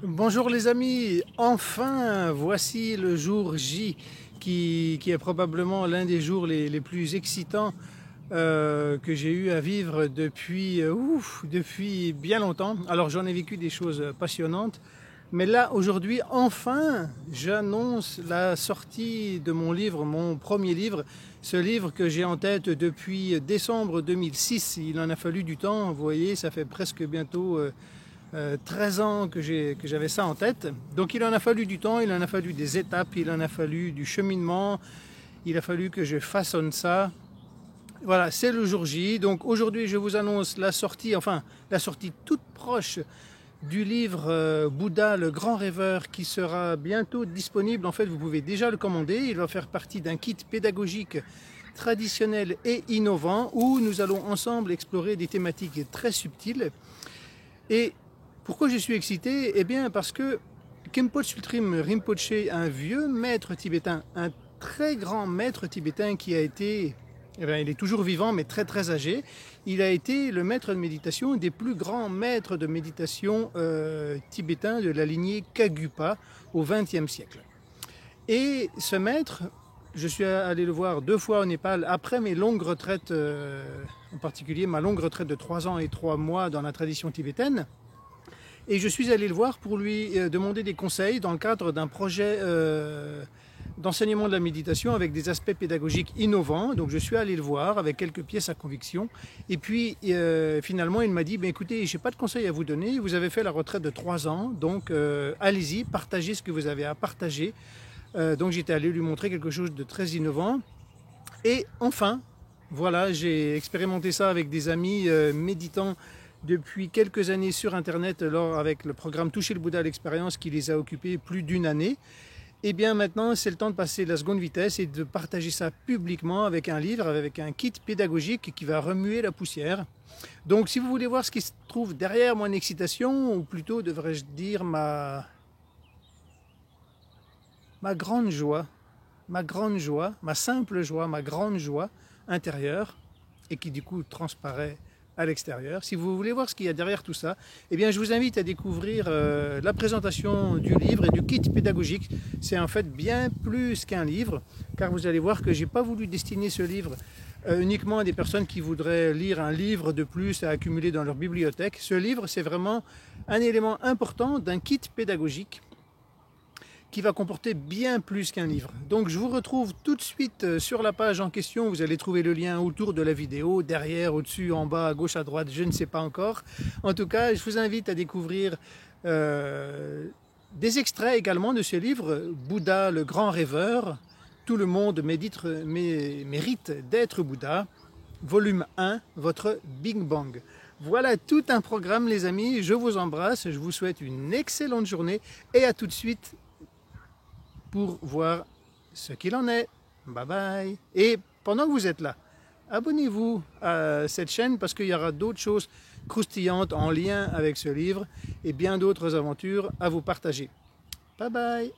Bonjour les amis, enfin voici le jour J qui est probablement l'un des jours les plus excitants que j'ai eu à vivre depuis bien longtemps. Alors j'en ai vécu des choses passionnantes, mais là aujourd'hui enfin j'annonce la sortie de mon livre, mon premier livre, ce livre que j'ai en tête depuis décembre 2006. Il en a fallu du temps, vous voyez, ça fait presque bientôt 13 ans que j'avais ça en tête. Donc il en a fallu du temps, il en a fallu des étapes, il en a fallu du cheminement, il a fallu que je façonne ça. Voilà, c'est le jour J. Donc aujourd'hui je vous annonce la sortie, enfin la sortie toute proche du livre Bouddha, le grand rêveur, qui sera bientôt disponible. En fait, vous pouvez déjà le commander. Il va faire partie d'un kit pédagogique traditionnel et innovant où nous allons ensemble explorer des thématiques très subtiles. Et pourquoi je suis excité? Eh bien parce que Khenpo Sultrim Rinpoche, un vieux maître tibétain, un très grand maître tibétain qui a été, eh bien, il est toujours vivant mais très très âgé, il a été le maître de méditation des plus grands maîtres de méditation tibétains de la lignée Kagyupa au XXe siècle. Et ce maître, je suis allé le voir 2 fois au Népal après mes longues retraites, en particulier ma longue retraite de 3 ans et 3 mois dans la tradition tibétaine. Et je suis allé le voir pour lui demander des conseils dans le cadre d'un projet d'enseignement de la méditation avec des aspects pédagogiques innovants. Donc je suis allé le voir avec quelques pièces à conviction. Et puis finalement il m'a dit, écoutez, je n'ai pas de conseils à vous donner, vous avez fait la retraite de 3 ans, donc allez-y, partagez ce que vous avez à partager. Donc j'étais allé lui montrer quelque chose de très innovant. Et enfin, voilà, j'ai expérimenté ça avec des amis méditants depuis quelques années sur Internet, avec le programme Toucher le Bouddha à l'expérience qui les a occupés plus d'1 année. Et bien maintenant, c'est le temps de passer la seconde vitesse et de partager ça publiquement avec un livre, avec un kit pédagogique qui va remuer la poussière. Donc si vous voulez voir ce qui se trouve derrière mon excitation, ou plutôt devrais-je dire ma grande joie, ma simple joie, ma grande joie intérieure, et qui du coup transparaît à l'extérieur. Si vous voulez voir ce qu'il y a derrière tout ça, eh bien je vous invite à découvrir la présentation du livre et du kit pédagogique. C'est en fait bien plus qu'un livre, car vous allez voir que je n'ai pas voulu destiner ce livre uniquement à des personnes qui voudraient lire un livre de plus à accumuler dans leur bibliothèque. Ce livre, c'est vraiment un élément important d'un kit pédagogique qui va comporter bien plus qu'un livre. Donc je vous retrouve tout de suite sur la page en question. Vous allez trouver le lien autour de la vidéo, derrière, au-dessus, en bas, à gauche, à droite, je ne sais pas encore. En tout cas, je vous invite à découvrir des extraits également de ce livre, Bouddha, le grand rêveur. Tout le monde mérite d'être Bouddha. Volume 1, votre Big Bang. Voilà tout un programme les amis, je vous embrasse, je vous souhaite une excellente journée et à tout de suite pour voir ce qu'il en est. Bye bye. Et pendant que vous êtes là, abonnez-vous à cette chaîne parce qu'il y aura d'autres choses croustillantes en lien avec ce livre et bien d'autres aventures à vous partager. Bye bye.